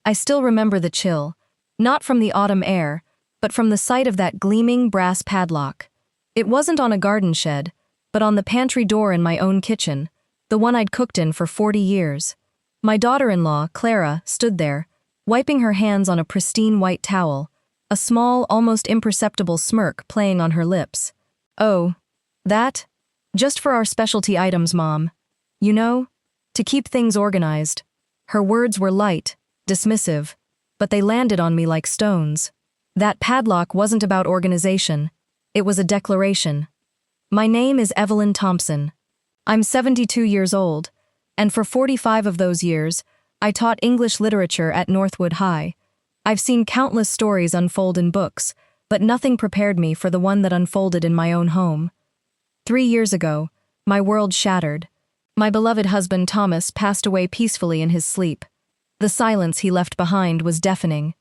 I still remember the chill, not from the autumn air, but from the sight of that gleaming brass padlock. It wasn't on a garden shed, but on the pantry door in my own kitchen, the one I'd cooked in for 40 years. My daughter-in-law, Clara, stood there, wiping her hands on a pristine white towel, a small, almost imperceptible smirk playing on her lips. "Oh, that? Just for our specialty items, Mom. You know, to keep things organized." Her words were light, dismissive, but they landed on me like stones. That padlock wasn't about organization. It was a declaration. My name is Evelyn Thompson. I'm 72 years old, and for 45 of those years, I taught English literature at Northwood High. I've seen countless stories unfold in books, but nothing prepared me for the one that unfolded in my own home. 3 years ago, my world shattered. My beloved husband Thomas passed away peacefully in his sleep. The silence he left behind was deafening.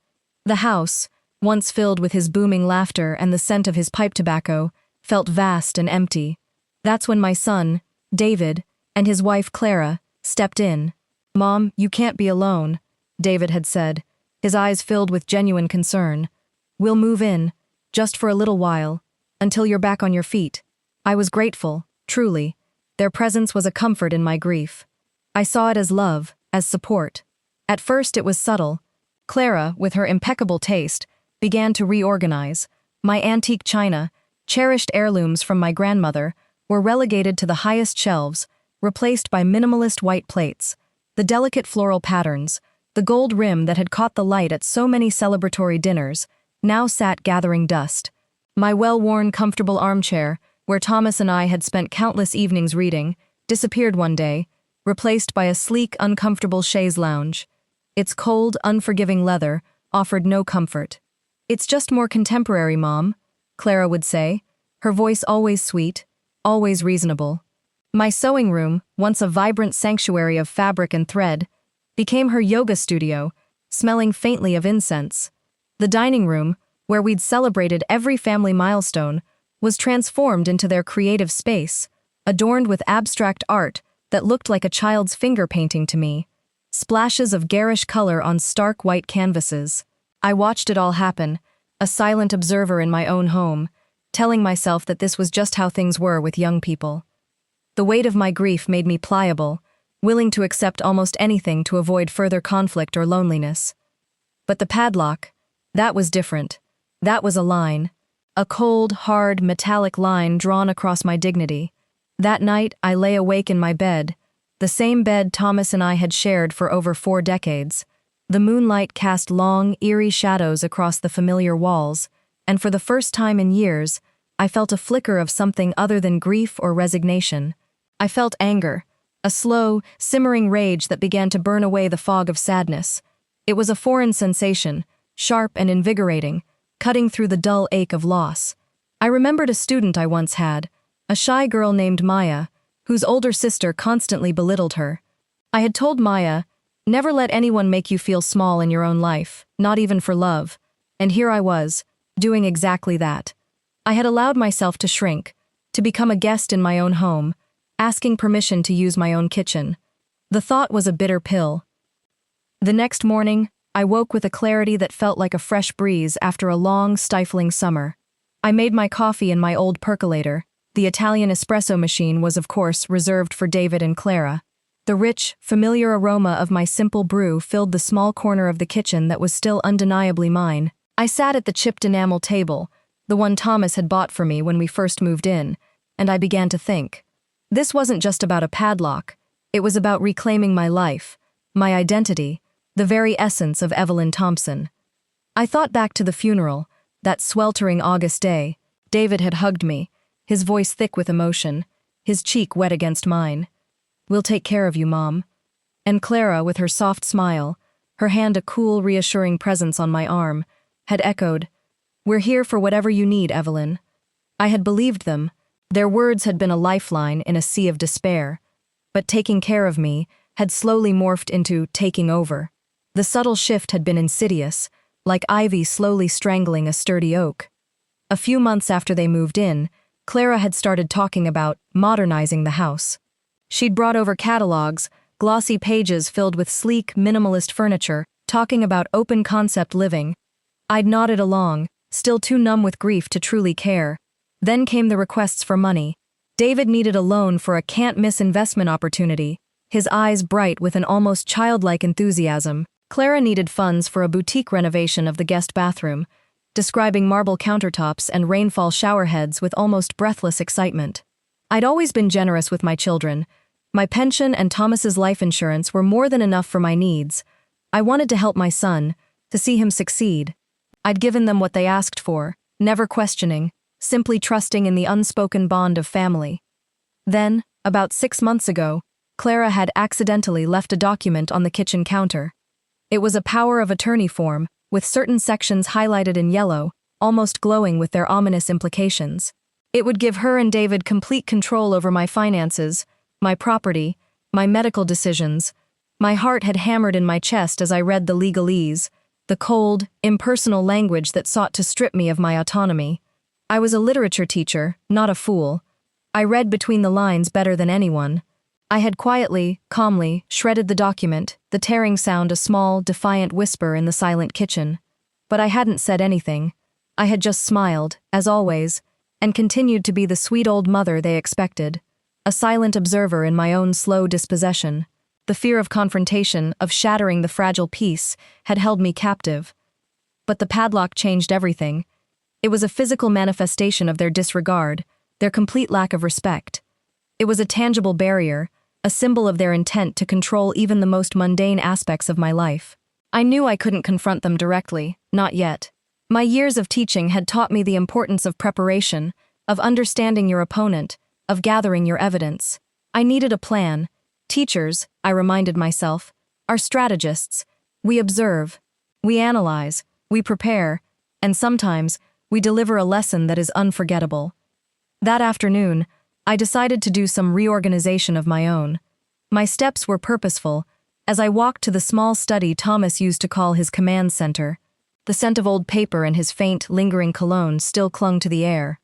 The house, once filled with his booming laughter and the scent of his pipe tobacco, felt vast and empty. That's when my son, David, and his wife Clara stepped in. "Mom, you can't be alone," David had said, his eyes filled with genuine concern. "We'll move in, just for a little while, until you're back on your feet." I was grateful, truly. Their presence was a comfort in my grief. I saw it as love, as support. At first it was subtle. Clara, with her impeccable taste, began to reorganize. My antique china, cherished heirlooms from my grandmother, were relegated to the highest shelves, replaced by minimalist white plates. The delicate floral patterns, the gold rim that had caught the light at so many celebratory dinners, now sat gathering dust. My well-worn, comfortable armchair, where Thomas and I had spent countless evenings reading, disappeared one day, replaced by a sleek, uncomfortable chaise lounge. Its cold, unforgiving leather offered no comfort. "It's just more contemporary, Mom," Clara would say, her voice always sweet, always reasonable. My sewing room, once a vibrant sanctuary of fabric and thread, became her yoga studio, smelling faintly of incense. The dining room, where we'd celebrated every family milestone, was transformed into their creative space, adorned with abstract art that looked like a child's finger painting to me. Splashes of garish color on stark white canvases. I watched it all happen, a silent observer in my own home, telling myself that this was just how things were with young people. The weight of my grief made me pliable, willing to accept almost anything to avoid further conflict or loneliness. But the padlock, that was different. That was a line. A cold, hard, metallic line drawn across my dignity. That night, I lay awake in my bed, the same bed Thomas and I had shared for over 4 decades. The moonlight cast long, eerie shadows across the familiar walls, and for the first time in years, I felt a flicker of something other than grief or resignation. I felt anger, a slow, simmering rage that began to burn away the fog of sadness. It was a foreign sensation, sharp and invigorating, cutting through the dull ache of loss. I remembered a student I once had, a shy girl named Maya, whose older sister constantly belittled her. I had told Maya, "Never let anyone make you feel small in your own life, not even for love." And here I was, doing exactly that. I had allowed myself to shrink, to become a guest in my own home, asking permission to use my own kitchen. The thought was a bitter pill. The next morning, I woke with a clarity that felt like a fresh breeze after a long, stifling summer. I made my coffee in my old percolator. The Italian espresso machine was, of course, reserved for David and Clara. The rich, familiar aroma of my simple brew filled the small corner of the kitchen that was still undeniably mine. I sat at the chipped enamel table, the one Thomas had bought for me when we first moved in, and I began to think. This wasn't just about a padlock. It was about reclaiming my life, my identity, the very essence of Evelyn Thompson. I thought back to the funeral, that sweltering August day. David had hugged me, his voice thick with emotion, his cheek wet against mine. "We'll take care of you, Mom." And Clara, with her soft smile, her hand a cool, reassuring presence on my arm, had echoed, "We're here for whatever you need, Evelyn." I had believed them. Their words had been a lifeline in a sea of despair. But taking care of me had slowly morphed into taking over. The subtle shift had been insidious, like ivy slowly strangling a sturdy oak. A few months after they moved in, Clara had started talking about modernizing the house. She'd brought over catalogs, glossy pages filled with sleek, minimalist furniture, talking about open concept living. I'd nodded along, still too numb with grief to truly care. Then came the requests for money. David needed a loan for a can't-miss investment opportunity, his eyes bright with an almost childlike enthusiasm. Clara needed funds for a boutique renovation of the guest bathroom, describing marble countertops and rainfall showerheads with almost breathless excitement. I'd always been generous with my children. My pension and Thomas's life insurance were more than enough for my needs. I wanted to help my son, to see him succeed. I'd given them what they asked for, never questioning, simply trusting in the unspoken bond of family. Then, about 6 months ago, Clara had accidentally left a document on the kitchen counter. It was a power of attorney form, with certain sections highlighted in yellow, almost glowing with their ominous implications. It would give her and David complete control over my finances, my property, my medical decisions. My heart had hammered in my chest as I read the legalese, the cold, impersonal language that sought to strip me of my autonomy. I was a literature teacher, not a fool. I read between the lines better than anyone. I had quietly, calmly, shredded the document, the tearing sound a small, defiant whisper in the silent kitchen. But I hadn't said anything. I had just smiled, as always, and continued to be the sweet old mother they expected, a silent observer in my own slow dispossession. The fear of confrontation, of shattering the fragile peace, had held me captive. But the padlock changed everything. It was a physical manifestation of their disregard, their complete lack of respect. It was a tangible barrier, a symbol of their intent to control even the most mundane aspects of my life. I knew I couldn't confront them directly, not yet. My years of teaching had taught me the importance of preparation, of understanding your opponent, of gathering your evidence. I needed a plan. Teachers, I reminded myself, are strategists. We observe, we analyze, we prepare, and sometimes we deliver a lesson that is unforgettable. That afternoon, I decided to do some reorganization of my own. My steps were purposeful, as I walked to the small study Thomas used to call his command center. The scent of old paper and his faint, lingering cologne still clung to the air.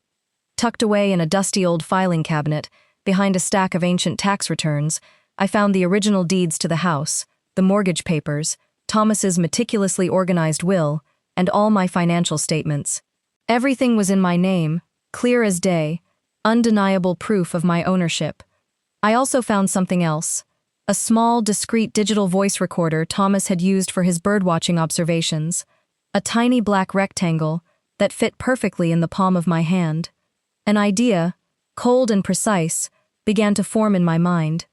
Tucked away in a dusty old filing cabinet, behind a stack of ancient tax returns, I found the original deeds to the house, the mortgage papers, Thomas's meticulously organized will, and all my financial statements. Everything was in my name, clear as day, undeniable proof of my ownership. I also found something else, a small, discreet digital voice recorder Thomas had used for his birdwatching observations, a tiny black rectangle that fit perfectly in the palm of my hand. An idea, cold and precise, began to form in my mind.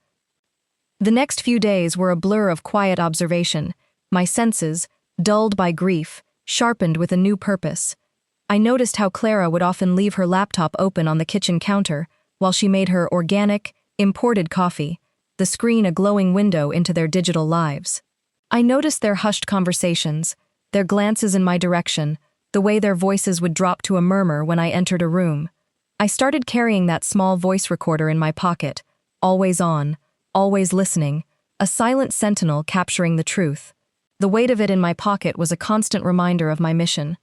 The next few days were a blur of quiet observation, my senses, dulled by grief, sharpened with a new purpose. I noticed how Clara would often leave her laptop open on the kitchen counter while she made her organic, imported coffee, the screen a glowing window into their digital lives. I noticed their hushed conversations, their glances in my direction, the way their voices would drop to a murmur when I entered a room. I started carrying that small voice recorder in my pocket, always on, always listening, a silent sentinel capturing the truth. The weight of it in my pocket was a constant reminder of my mission.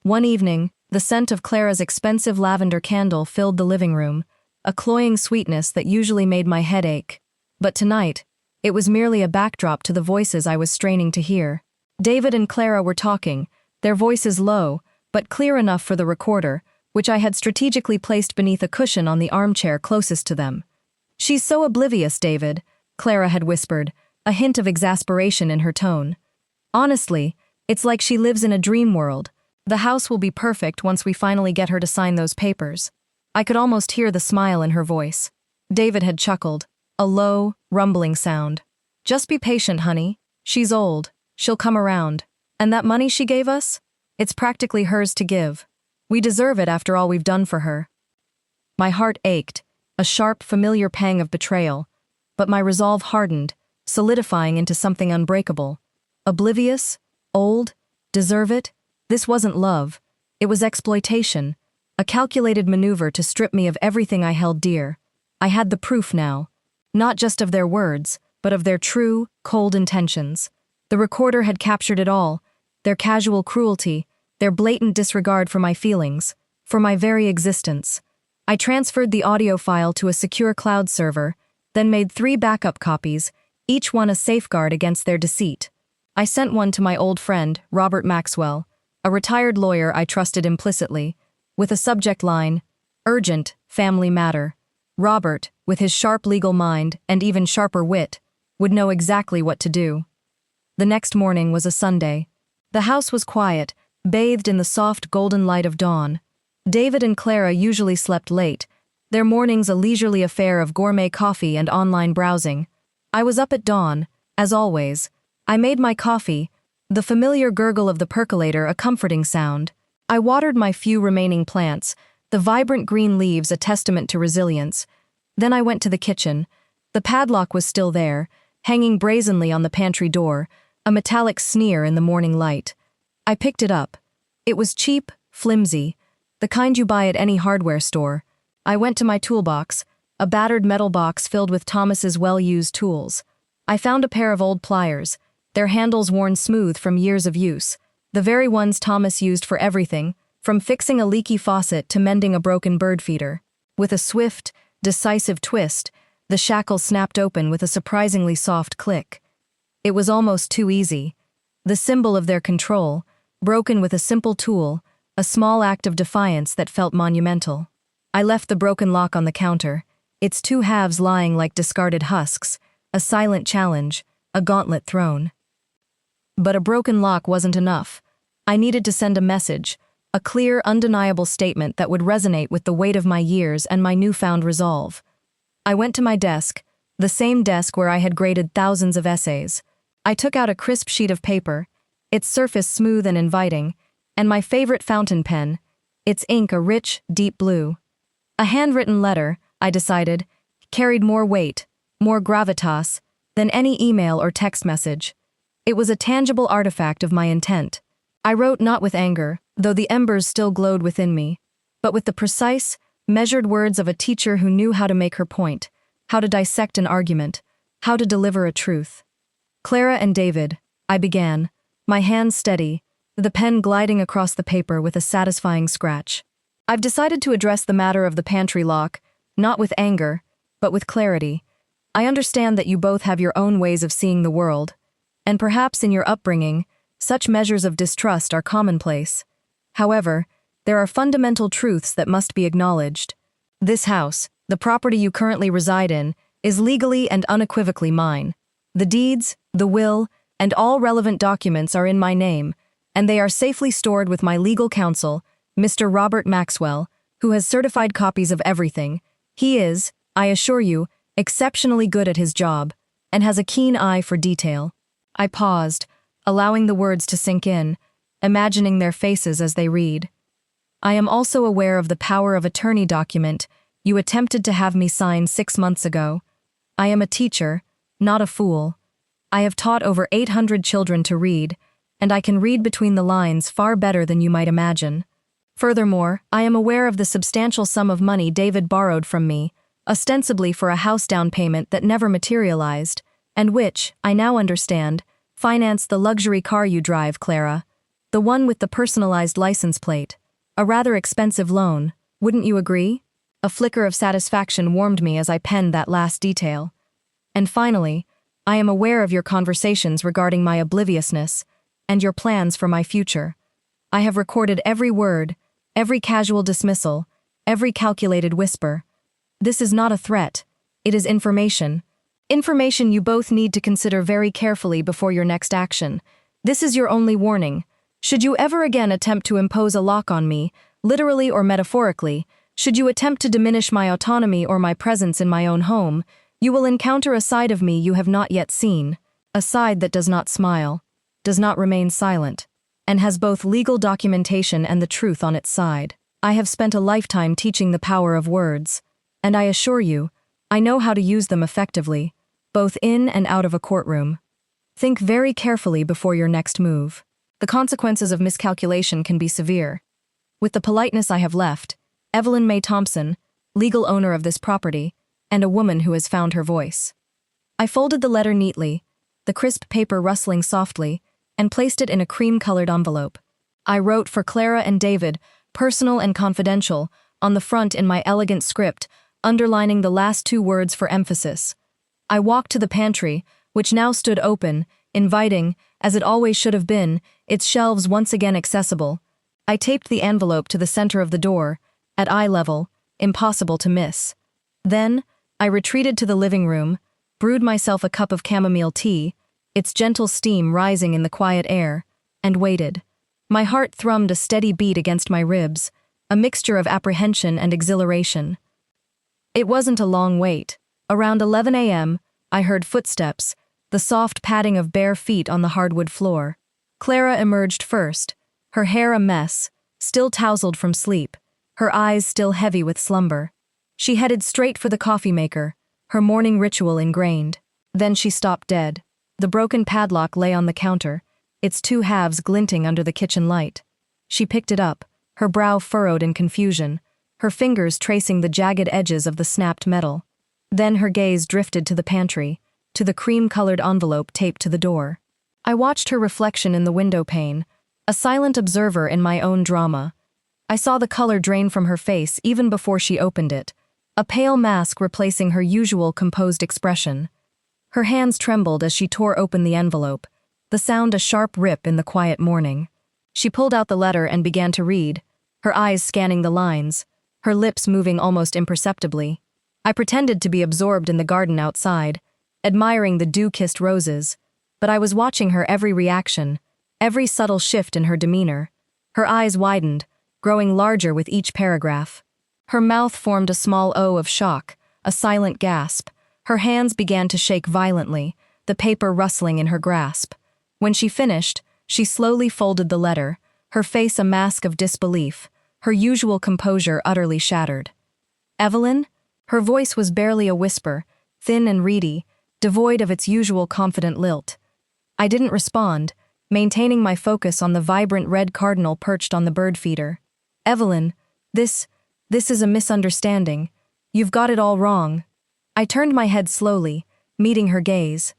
One evening, the scent of Clara's expensive lavender candle filled the living room, a cloying sweetness that usually made my head ache. But tonight, it was merely a backdrop to the voices I was straining to hear. David and Clara were talking, their voices low, but clear enough for the recorder, which I had strategically placed beneath a cushion on the armchair closest to them. "She's so oblivious, David," Clara had whispered, a hint of exasperation in her tone. "Honestly, it's like she lives in a dream world. The house will be perfect once we finally get her to sign those papers." I could almost hear the smile in her voice. David had chuckled, a low, rumbling sound. "Just be patient, honey. She's old. She'll come around. And that money she gave us? It's practically hers to give. We deserve it after all we've done for her." My heart ached, a sharp, familiar pang of betrayal, but my resolve hardened, solidifying into something unbreakable. Oblivious? Old? Deserve it? This wasn't love. It was exploitation, a calculated maneuver to strip me of everything I held dear. I had the proof now, not just of their words, but of their true, cold intentions. The recorder had captured it all, their casual cruelty, their blatant disregard for my feelings, for my very existence. I transferred the audio file to a secure cloud server, then made 3 backup copies, each one a safeguard against their deceit. I sent one to my old friend, Robert Maxwell, a retired lawyer I trusted implicitly, with a subject line, "Urgent, family matter." Robert, with his sharp legal mind and even sharper wit, would know exactly what to do. The next morning was a Sunday. The house was quiet, bathed in the soft golden light of dawn. David and Clara usually slept late, their mornings a leisurely affair of gourmet coffee and online browsing. I was up at dawn, as always. I made my coffee, the familiar gurgle of the percolator a comforting sound. I watered my few remaining plants, the vibrant green leaves a testament to resilience. Then I went to the kitchen. The padlock was still there, hanging brazenly on the pantry door, a metallic sneer in the morning light. I picked it up. It was cheap, flimsy, the kind you buy at any hardware store. I went to my toolbox, a battered metal box filled with Thomas's well-used tools. I found a pair of old pliers, their handles worn smooth from years of use, the very ones Thomas used for everything, from fixing a leaky faucet to mending a broken bird feeder. With a swift, decisive twist, the shackle snapped open with a surprisingly soft click. It was almost too easy. The symbol of their control, broken with a simple tool, a small act of defiance that felt monumental. I left the broken lock on the counter, its two halves lying like discarded husks, a silent challenge, a gauntlet thrown. But a broken lock wasn't enough. I needed to send a message, a clear, undeniable statement that would resonate with the weight of my years and my newfound resolve. I went to my desk, the same desk where I had graded thousands of essays. I took out a crisp sheet of paper, its surface smooth and inviting, and my favorite fountain pen, its ink a rich, deep blue. A handwritten letter, I decided, carried more weight, more gravitas, than any email or text message. It was a tangible artifact of my intent. I wrote not with anger, though the embers still glowed within me, but with the precise, measured words of a teacher who knew how to make her point, how to dissect an argument, how to deliver a truth. Clara and David, I began, my hands steady, the pen gliding across the paper with a satisfying scratch. I've decided to address the matter of the pantry lock, not with anger, but with clarity. I understand that you both have your own ways of seeing the world, and perhaps in your upbringing, such measures of distrust are commonplace. However, there are fundamental truths that must be acknowledged. This house, the property you currently reside in, is legally and unequivocally mine. The deeds, the will, and all relevant documents are in my name, and they are safely stored with my legal counsel, Mr. Robert Maxwell, who has certified copies of everything. He is, I assure you, exceptionally good at his job, and has a keen eye for detail. I paused, allowing the words to sink in, imagining their faces as they read. I am also aware of the power of attorney document you attempted to have me sign 6 months ago. I am a teacher, not a fool. I have taught over 800 children to read, and I can read between the lines far better than you might imagine. Furthermore, I am aware of the substantial sum of money David borrowed from me, ostensibly for a house down payment that never materialized, and which, I now understand, financed the luxury car you drive, Clara, the one with the personalized license plate. A rather expensive loan, wouldn't you agree? A flicker of satisfaction warmed me as I penned that last detail. And finally, I am aware of your conversations regarding my obliviousness and your plans for my future. I have recorded every word, every casual dismissal, every calculated whisper. This is not a threat. It is information. Information you both need to consider very carefully before your next action. This is your only warning. Should you ever again attempt to impose a lock on me, literally or metaphorically, should you attempt to diminish my autonomy or my presence in my own home, you will encounter a side of me you have not yet seen, a side that does not smile, does not remain silent, and has both legal documentation and the truth on its side. I have spent a lifetime teaching the power of words, and I assure you, I know how to use them effectively, both in and out of a courtroom. Think very carefully before your next move. The consequences of miscalculation can be severe. With the politeness I have left, Evelyn May Thompson, legal owner of this property, and a woman who has found her voice. I folded the letter neatly, the crisp paper rustling softly, and placed it in a cream-colored envelope. I wrote for Clara and David, personal and confidential, on the front in my elegant script, underlining the last 2 words for emphasis. I walked to the pantry, which now stood open, inviting, as it always should have been, its shelves once again accessible. I taped the envelope to the center of the door, at eye level, impossible to miss. Then, I retreated to the living room, brewed myself a cup of chamomile tea, its gentle steam rising in the quiet air, and waited. My heart thrummed a steady beat against my ribs, a mixture of apprehension and exhilaration. It wasn't a long wait. Around 11 a.m., I heard footsteps, the soft padding of bare feet on the hardwood floor. Clara emerged first, her hair a mess, still tousled from sleep, her eyes still heavy with slumber. She headed straight for the coffee maker, her morning ritual ingrained. Then she stopped dead. The broken padlock lay on the counter, its two halves glinting under the kitchen light. She picked it up, her brow furrowed in confusion, her fingers tracing the jagged edges of the snapped metal. Then her gaze drifted to the pantry, to the cream-colored envelope taped to the door. I watched her reflection in the window pane, a silent observer in my own drama. I saw the color drain from her face even before she opened it, a pale mask replacing her usual composed expression. Her hands trembled as she tore open the envelope, the sound a sharp rip in the quiet morning. She pulled out the letter and began to read, her eyes scanning the lines, her lips moving almost imperceptibly. I pretended to be absorbed in the garden outside, admiring the dew-kissed roses, but I was watching her every reaction, every subtle shift in her demeanor. Her eyes widened, growing larger with each paragraph. Her mouth formed a small O of shock, a silent gasp. Her hands began to shake violently, the paper rustling in her grasp. When she finished, she slowly folded the letter, her face a mask of disbelief, her usual composure utterly shattered. "Evelyn?" Her voice was barely a whisper, thin and reedy, devoid of its usual confident lilt. I didn't respond, maintaining my focus on the vibrant red cardinal perched on the bird feeder. "Evelyn, this is a misunderstanding. You've got it all wrong." I turned my head slowly, meeting her gaze.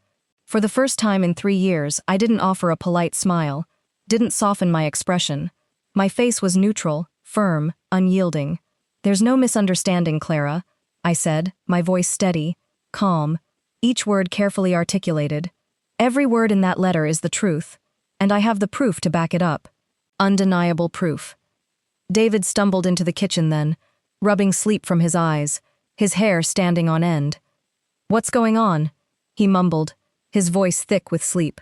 For the first time in 3 years, I didn't offer a polite smile, didn't soften my expression. My face was neutral, firm, unyielding. "There's no misunderstanding, Clara," I said, my voice steady, calm, each word carefully articulated. "Every word in that letter is the truth, and I have the proof to back it up. Undeniable proof." David stumbled into the kitchen then, rubbing sleep from his eyes, his hair standing on end. "What's going on?" he mumbled, his voice thick with sleep.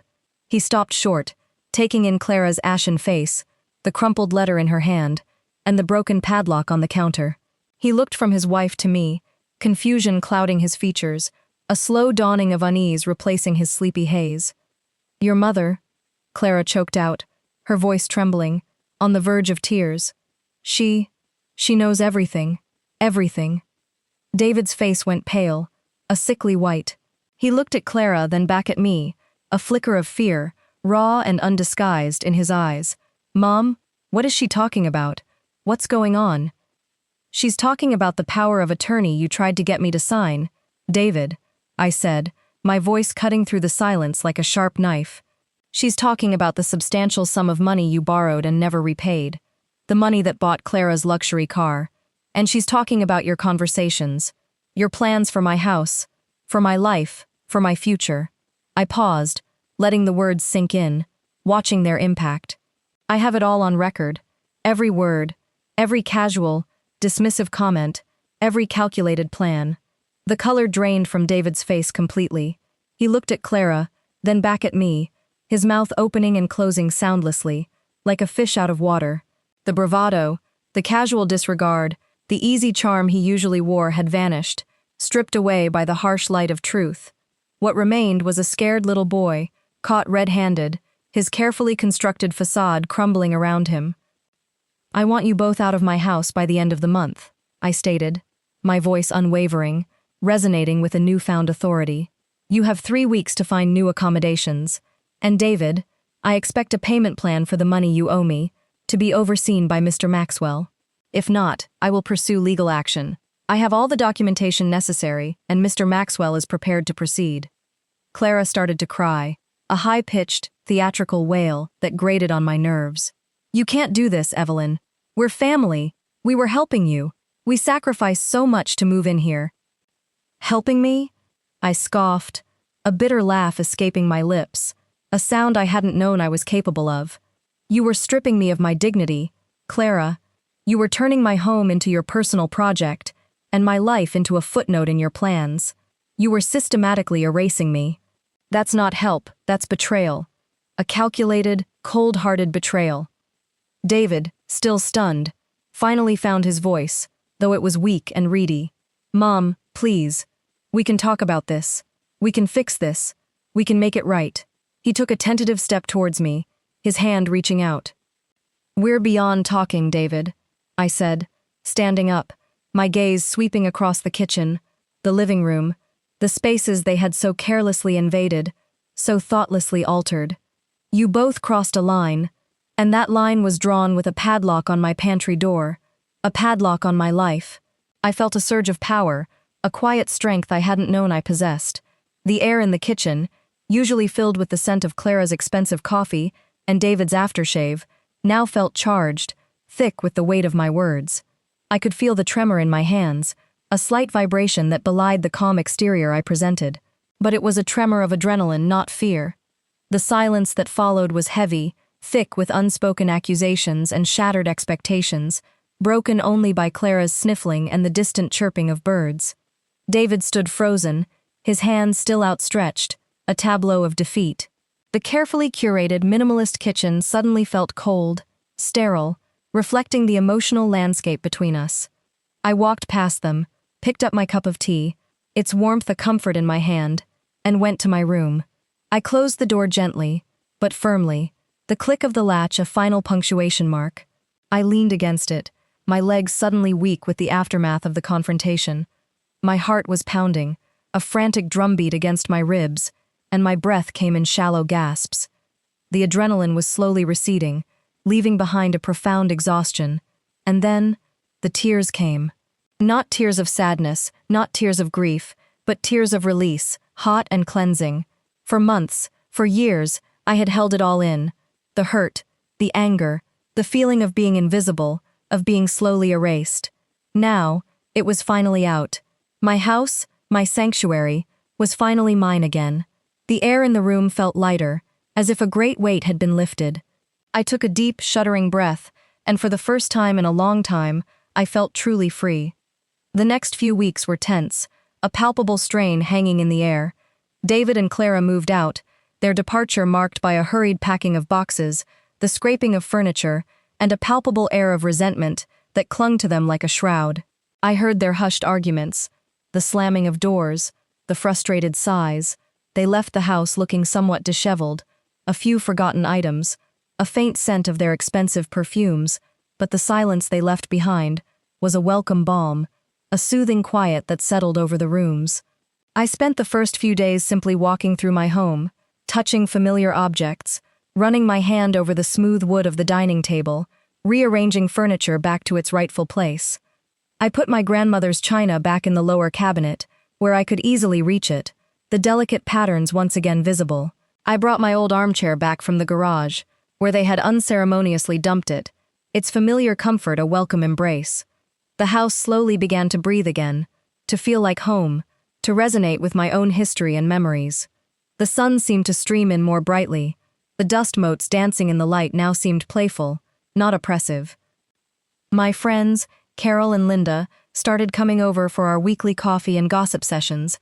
He stopped short, taking in Clara's ashen face, the crumpled letter in her hand, and the broken padlock on the counter. He looked from his wife to me, confusion clouding his features, a slow dawning of unease replacing his sleepy haze. "Your mother," Clara choked out, her voice trembling, on the verge of tears. She knows everything, everything." David's face went pale, a sickly white. He looked at Clara, then back at me, a flicker of fear, raw and undisguised, in his eyes. "Mom, what is she talking about? What's going on?" "She's talking about the power of attorney you tried to get me to sign, David," I said, my voice cutting through the silence like a sharp knife. "She's talking about the substantial sum of money you borrowed and never repaid, the money that bought Clara's luxury car. And she's talking about your conversations, your plans for my house, for my life, for my future." I paused, letting the words sink in, watching their impact. I have it all on record, every word, every casual, dismissive comment, every calculated plan. The color drained from David's face completely. He looked at Clara, then back at me, his mouth opening and closing soundlessly, like a fish out of water. The bravado, the casual disregard, the easy charm he usually wore had vanished, stripped away by the harsh light of truth. What remained was a scared little boy, caught red-handed, his carefully constructed facade crumbling around him. "I want you both out of my house by the end of the month," I stated, my voice unwavering, resonating with a newfound authority. "You have 3 weeks to find new accommodations. And David, I expect a payment plan for the money you owe me, to be overseen by Mr. Maxwell. If not, I will pursue legal action. I have all the documentation necessary, and Mr. Maxwell is prepared to proceed." Clara started to cry, a high-pitched, theatrical wail that grated on my nerves. "You can't do this, Evelyn. We're family. We were helping you. We sacrificed so much to move in here." "Helping me?" I scoffed, a bitter laugh escaping my lips. a sound I hadn't known I was capable of. You were stripping me of my dignity, Clara. You were turning my home into your personal project, and my life into a footnote in your plans. You were systematically erasing me. That's not help, that's betrayal. A calculated, cold-hearted betrayal. David, still stunned, finally found his voice, though it was weak and reedy. Mom, please. We can talk about this. We can fix this. We can make it right. He took a tentative step towards me, his hand reaching out. We're beyond talking, David, I said, standing up, my gaze sweeping across the kitchen, the living room, the spaces they had so carelessly invaded, so thoughtlessly altered. You both crossed a line, and that line was drawn with a padlock on my pantry door, a padlock on my life. I felt a surge of power, a quiet strength I hadn't known I possessed. The air in the kitchen, usually filled with the scent of Clara's expensive coffee and David's aftershave, now felt charged, thick with the weight of my words. I could feel the tremor in my hands, a slight vibration that belied the calm exterior I presented. But it was a tremor of adrenaline, not fear. The silence that followed was heavy, thick with unspoken accusations and shattered expectations, broken only by Clara's sniffling and the distant chirping of birds. David stood frozen, his hands still outstretched, a tableau of defeat. The carefully curated minimalist kitchen suddenly felt cold, sterile, reflecting the emotional landscape between us. I walked past them, picked up my cup of tea, its warmth a comfort in my hand, and went to my room. I closed the door gently, but firmly, the click of the latch a final punctuation mark. I leaned against it, my legs suddenly weak with the aftermath of the confrontation. My heart was pounding, a frantic drumbeat against my ribs, and my breath came in shallow gasps. The adrenaline was slowly receding, leaving behind a profound exhaustion. And then, the tears came. Not tears of sadness, not tears of grief, but tears of release, hot and cleansing. For months, for years, I had held it all in. The hurt, the anger, the feeling of being invisible, of being slowly erased. Now, it was finally out. My house, my sanctuary, was finally mine again. The air in the room felt lighter, as if a great weight had been lifted. I took a deep, shuddering breath, and for the first time in a long time, I felt truly free. The next few weeks were tense, a palpable strain hanging in the air. David and Clara moved out, their departure marked by a hurried packing of boxes, the scraping of furniture, and a palpable air of resentment that clung to them like a shroud. I heard their hushed arguments, the slamming of doors, the frustrated sighs. They left the house looking somewhat disheveled, a few forgotten items, a faint scent of their expensive perfumes, but the silence they left behind was a welcome balm, a soothing quiet that settled over the rooms. I spent the first few days simply walking through my home, touching familiar objects, running my hand over the smooth wood of the dining table, rearranging furniture back to its rightful place. I put my grandmother's china back in the lower cabinet, where I could easily reach it, the delicate patterns once again visible. I brought my old armchair back from the garage, where they had unceremoniously dumped it, its familiar comfort a welcome embrace. The house slowly began to breathe again, to feel like home, to resonate with my own history and memories. The sun seemed to stream in more brightly. The dust motes dancing in the light now seemed playful, not oppressive. My friends, Carol and Linda, started coming over for our weekly coffee and gossip sessions.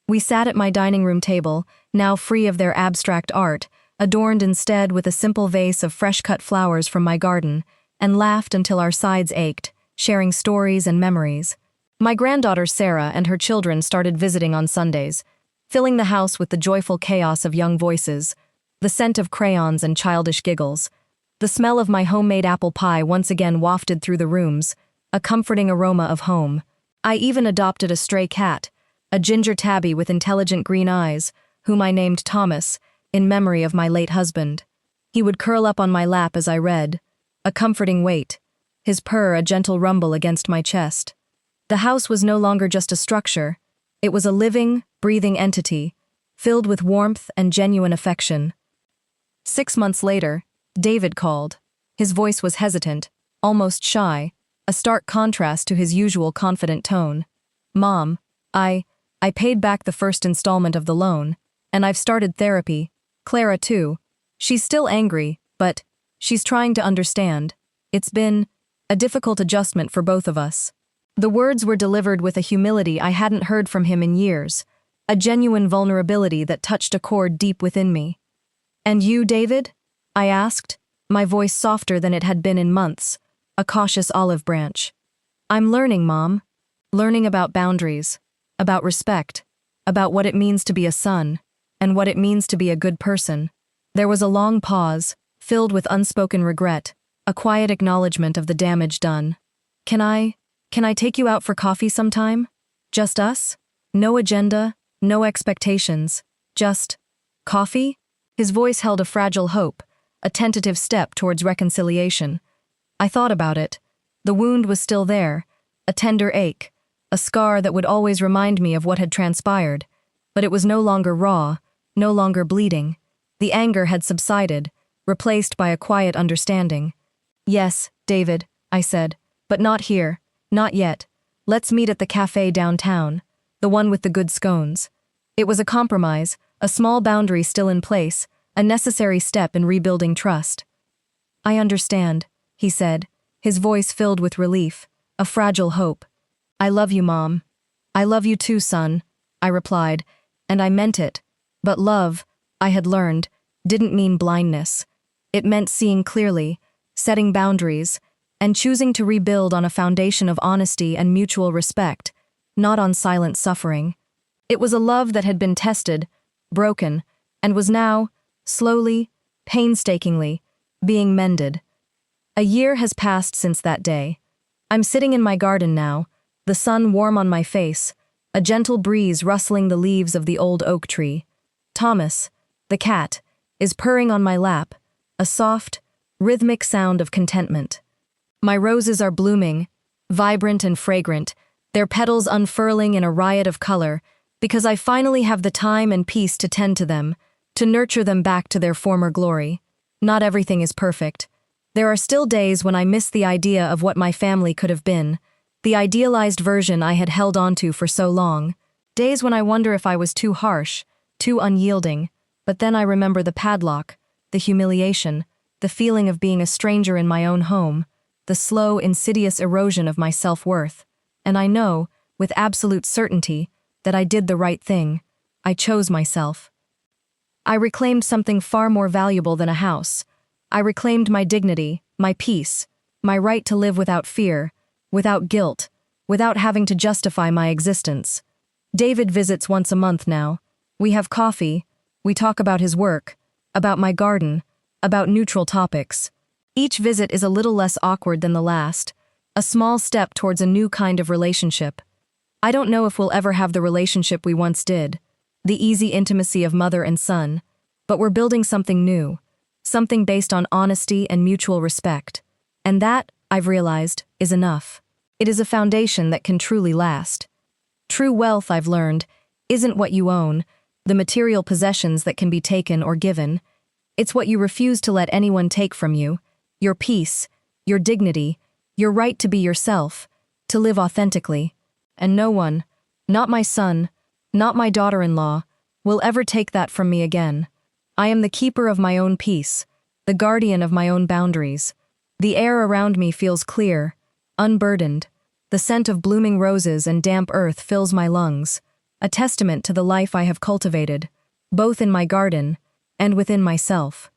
We sat at my dining room table, now free of their abstract art, adorned instead with a simple vase of fresh-cut flowers from my garden, and laughed until our sides ached, sharing stories and memories. My granddaughter Sarah and her children started visiting on Sundays, filling the house with the joyful chaos of young voices, the scent of crayons and childish giggles. The smell of my homemade apple pie once again wafted through the rooms, a comforting aroma of home. I even adopted a stray cat, a ginger tabby with intelligent green eyes, whom I named Thomas, in memory of my late husband. He would curl up on my lap as I read, a comforting weight, his purr a gentle rumble against my chest. The house was no longer just a structure, it was a living, breathing entity, filled with warmth and genuine affection. 6 months later, David called. His voice was hesitant, almost shy, a stark contrast to his usual confident tone. Mom, I paid back the first installment of the loan, and I've started therapy, Clara too. She's still angry, but she's trying to understand. It's been a difficult adjustment for both of us." The words were delivered with a humility I hadn't heard from him in years, a genuine vulnerability that touched a chord deep within me. "And you, David?" I asked, my voice softer than it had been in months, a cautious olive branch. "I'm learning, Mom. Learning about boundaries, about respect, about what it means to be a son, and what it means to be a good person." There was a long pause, filled with unspoken regret, a quiet acknowledgement of the damage done. Can I take you out for coffee sometime? Just us? No agenda, no expectations, just coffee?" His voice held a fragile hope, a tentative step towards reconciliation. I thought about it. The wound was still there, a tender ache, a scar that would always remind me of what had transpired, but it was no longer raw, no longer bleeding. The anger had subsided, replaced by a quiet understanding. "Yes, David," I said, "but not here, not yet. Let's meet at the cafe downtown, the one with the good scones." It was a compromise, a small boundary still in place, a necessary step in rebuilding trust. "I understand," he said, his voice filled with relief, a fragile hope. "I love you, Mom." "I love you too, son," I replied, and I meant it. But love, I had learned, didn't mean blindness. It meant seeing clearly, setting boundaries, and choosing to rebuild on a foundation of honesty and mutual respect, not on silent suffering. It was a love that had been tested, broken, and was now, slowly, painstakingly, being mended. A year has passed since that day. I'm sitting in my garden now, the sun warm on my face, a gentle breeze rustling the leaves of the old oak tree. Thomas, the cat, is purring on my lap, a soft, rhythmic sound of contentment. My roses are blooming, vibrant and fragrant, their petals unfurling in a riot of color, because I finally have the time and peace to tend to them, to nurture them back to their former glory. Not everything is perfect. There are still days when I miss the idea of what my family could have been, the idealized version I had held onto for so long. Days when I wonder if I was too harsh, too unyielding, but then I remember the padlock, the humiliation, the feeling of being a stranger in my own home, the slow, insidious erosion of my self-worth. And I know, with absolute certainty, that I did the right thing. I chose myself. I reclaimed something far more valuable than a house. I reclaimed my dignity, my peace, my right to live without fear, without guilt, without having to justify my existence. David visits once a month now. We have coffee, we talk about his work, about my garden, about neutral topics. Each visit is a little less awkward than the last, a small step towards a new kind of relationship. I don't know if we'll ever have the relationship we once did, the easy intimacy of mother and son, but we're building something new, something based on honesty and mutual respect. And that, I've realized, is enough. It is a foundation that can truly last. True wealth, I've learned, isn't what you own, the material possessions that can be taken or given. It's what you refuse to let anyone take from you, your peace, your dignity, your right to be yourself, to live authentically. And no one, not my son, not my daughter-in-law, will ever take that from me again. I am the keeper of my own peace, the guardian of my own boundaries. The air around me feels clear, unburdened. The scent of blooming roses and damp earth fills my lungs, a testament to the life I have cultivated, both in my garden and within myself.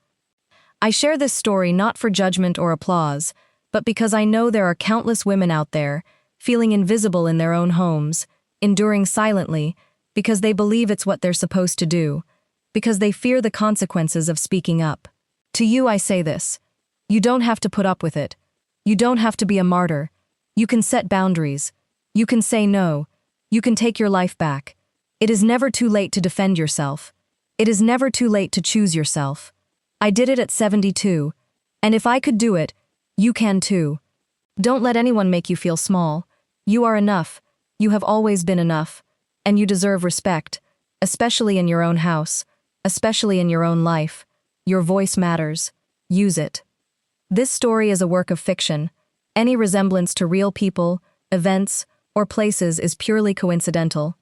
I share this story not for judgment or applause, but because I know there are countless women out there, feeling invisible in their own homes, enduring silently, because they believe it's what they're supposed to do, because they fear the consequences of speaking up. To you I say this: you don't have to put up with it. You don't have to be a martyr. You can set boundaries. You can say no. You can take your life back. It is never too late to defend yourself. It is never too late to choose yourself. I did it at 72, and if I could do it, you can too. Don't let anyone make you feel small. You are enough. You have always been enough. And you deserve respect, especially in your own house, especially in your own life. Your voice matters. Use it. This story is a work of fiction. Any resemblance to real people, events, or places is purely coincidental.